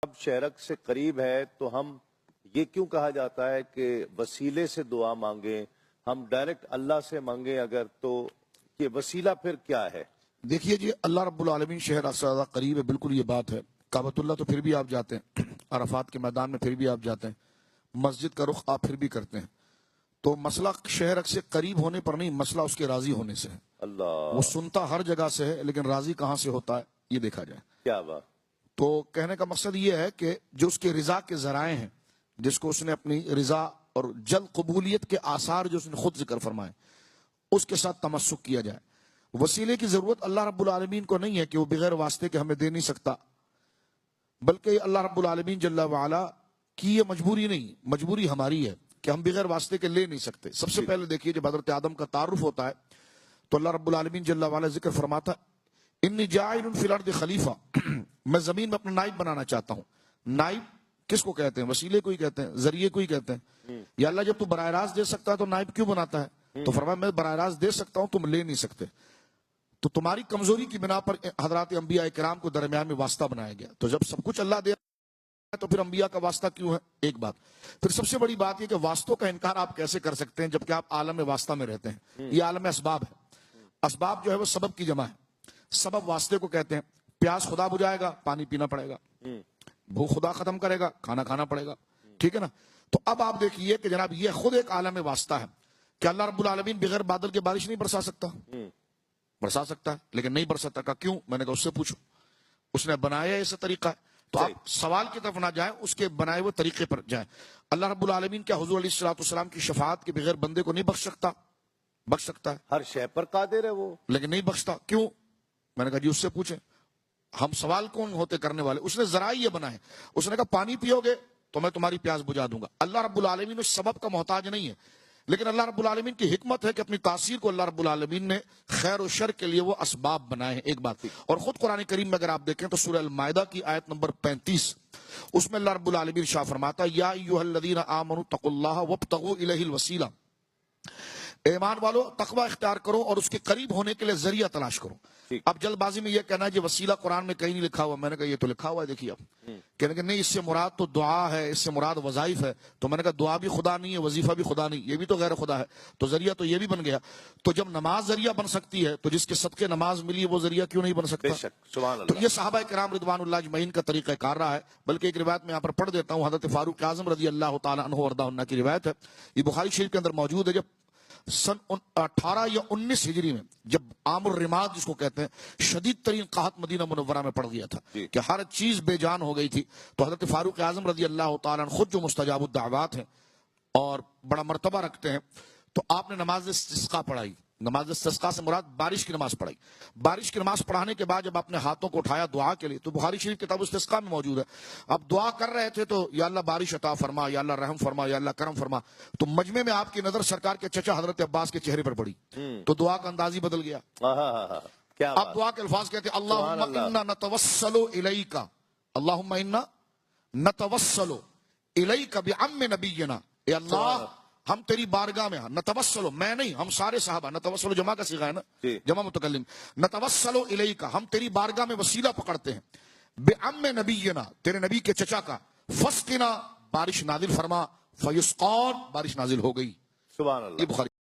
اب شہرک سے قریب ہے تو ہم یہ کیوں کہا جاتا ہے کہ وسیلے سے دعا مانگیں؟ ہم ڈائریکٹ اللہ سے مانگیں اگر، تو یہ وسیلہ پھر کیا ہے؟ دیکھیے جی، اللہ رب العالمین شہر سے زیادہ قریب ہے، بالکل یہ بات ہے۔ کعبۃ اللہ تو پھر بھی آپ جاتے ہیں، عرفات کے میدان میں پھر بھی آپ جاتے ہیں، مسجد کا رخ آپ پھر بھی کرتے ہیں۔ تو مسئلہ شہر سے قریب ہونے پر نہیں، مسئلہ اس کے راضی ہونے سے ہے۔ اللہ، وہ سنتا ہر جگہ سے ہے لیکن راضی کہاں سے ہوتا ہے یہ دیکھا جائے۔ کیا بات! تو کہنے کا مقصد یہ ہے کہ جو اس کے رضا کے ذرائع ہیں، جس کو اس نے اپنی رضا اور جلد قبولیت کے آثار جو اس نے خود ذکر فرمائے، اس کے ساتھ تمسک کیا جائے۔ وسیلے کی ضرورت اللہ رب العالمین کو نہیں ہے کہ وہ بغیر واسطے کے ہمیں دے نہیں سکتا، بلکہ اللہ رب العالمین جل وعلا کی یہ مجبوری نہیں، مجبوری ہماری ہے کہ ہم بغیر واسطے کے لے نہیں سکتے۔ سب سے پہلے دیکھیے، جب حضرت آدم کا تعارف ہوتا ہے تو اللہ رب العالمین جل وعلا ذکر فرماتا ہے، انی جاعل فی الارض خلیفہ، میں زمین میں اپنا نائب بنانا چاہتا ہوں۔ نائب کس کو کہتے ہیں؟ وسیلے کو ہی کہتے ہیں، ذریعے کو ہی کہتے ہیں۔ یا اللہ جب تو براہ راست دے سکتا ہے تو نائب کیوں بناتا ہے؟ تو فرمایا میں براہ راست دے سکتا ہوں، تم لے نہیں سکتے۔ تو تمہاری کمزوری کی بنا پر حضرات انبیاء کرام کو درمیان میں واسطہ بنایا گیا۔ تو جب سب کچھ اللہ دے تو پھر انبیاء کا واسطہ کیوں ہے؟ ایک بات۔ پھر سب سے بڑی بات یہ کہ واسطوں کا انکار آپ کیسے کر سکتے ہیں جبکہ آپ عالم واسطہ میں رہتے ہیں؟ یہ عالم اسباب ہے۔ اسباب جو ہے وہ سبب کی جمع ہے۔ سبب واسطے کو کہتے ہیں۔ پیاس خدا بجھائے گا، پانی پینا پڑے گا۔ بھوک خدا ختم کرے گا، کھانا کھانا پڑے گا۔ ٹھیک ہے نا؟ تو اب آپ دیکھیے کہ جناب یہ خود ایک عالم واسطہ ہے کہ اللہ رب العالمین بغیر بادل کے بارش نہیں برسا سکتا؟ برسا سکتا ہے لیکن نہیں برسا سکتا۔ کیوں؟ میں نے کہا اس سے پوچھو، اس نے بنایا ایسا طریقہ ہے۔ تو آپ سوال کی طرف نہ جائیں، اس کے بنائے ہوئے طریقے پر جائیں۔ اللہ رب العالمین کیا حضور علیہ السلام کی شفاعت کے بغیر بندے کو نہیں بخش سکتا؟ بخش سکتا ہے، ہر شے پر قادر ہے وہ، لیکن نہیں بخشتا۔ کیوں؟ میں نے کہا جی اس سے پوچھیں، ہم سوال کون ہوتے کرنے والے؟ اس نے ذرائع یہ بنائے۔ اس نے کہا پانی پیو گے تو میں تمہاری پیاس بجھا دوں گا۔ اللہ رب العالمین اس سبب کا محتاج نہیں ہے، لیکن اللہ رب العالمین کی حکمت ہے کہ اپنی تاثیر کو اللہ رب العالمین نے خیر و شر کے لیے وہ اسباب بنائے ہیں۔ ایک بات، اور خود قرآن کریم میں اگر آپ دیکھیں تو سورہ المائدہ کی آیت نمبر 35، اس میں اللہ رب العالمین شاہ فرماتا ہے، یا ایھا الذین آمنوا اتقوا اللہ وابتغوا الیہ الوسیلہ، ایمان والو تقوی اختیار کرو اور اس کے قریب ہونے کے لیے ذریعہ تلاش کرو۔ اب جلد بازی میں یہ کہنا ہے کہ وسیلہ قرآن میں کہیں نہیں لکھا ہوا۔ میں نے کہا یہ تو لکھا ہوا ہے، دیکھیے آپ کہنے کہ نہیں اس سے مراد تو دعا ہے، اس سے مراد وظائف ہے۔ تو میں نے کہا دعا بھی خدا نہیں ہے، وظیفہ بھی خدا نہیں، یہ بھی تو غیر خدا ہے، تو ذریعہ تو یہ بھی بن گیا۔ تو جب نماز ذریعہ بن سکتی ہے تو جس کے صدقے نماز ملی وہ ذریعہ کیوں نہیں بن سکتا؟ بے شک، سبحان تو اللہ۔ یہ صحابہ کرام رضوان اللہ اجمعین کا طریقہ کار رہا ہے۔ بلکہ ایک روایت میں یہاں پر پڑھ دیتا ہوں، حضرت فاروق اعظم رضی اللہ تعالیٰ عنہ وارضاہ عنہ کی روایت ہے، یہ بخاری شریف کے اندر موجود ہے۔ جب سن 18 یا 19 ہجری میں جب عام الرماد جس کو کہتے ہیں، شدید ترین قحط مدینہ منورہ میں پڑ گیا تھا کہ ہر چیز بے جان ہو گئی تھی، تو حضرت فاروق اعظم رضی اللہ تعالیٰ عنہ خود جو مستجاب الدعوات ہیں اور بڑا مرتبہ رکھتے ہیں، تو آپ نے نماز استسقاء پڑھائی۔ نماز استسقاء سے مراد بارش کی نماز پڑھائی۔ بارش کی نماز پڑھانے کے بعد جب آپ نے ہاتھوں کو اٹھایا دعا کے لیے، تو بخاری شریف کتاب استسقاء میں موجود ہے، اب دعا کر رہے تھے تو یا اللہ بارش عطا فرما، یا اللہ رحم فرما، یا اللہ کرم فرما، تو مجمع میں آپ کی نظر سرکار کے چچا حضرت عباس کے چہرے پر پڑی، تو دعا کا انداز ہی بدل گیا۔ کیا اب دعا کے الفاظ کہتے ہیں، اللہم انا نتوسل الیک، اللہم انا نتوسل الیک بعم نبینا، اے اللہ ہم تیری بارگاہ میں، نتوسلو میں نہیں، ہم سارے صحابہ، نتوسلو جمع کا صیغہ ہے نا، جمع متکلم، نتوسلو الیک ہم تیری بارگاہ میں وسیلہ پکڑتے ہیں، بعم نبینا تیرے نبی کے چچا کا، فسقنا بارش نازل فرما، فیسقان بارش نازل ہو گئی۔ سبحان اللہ۔ یہ بخاری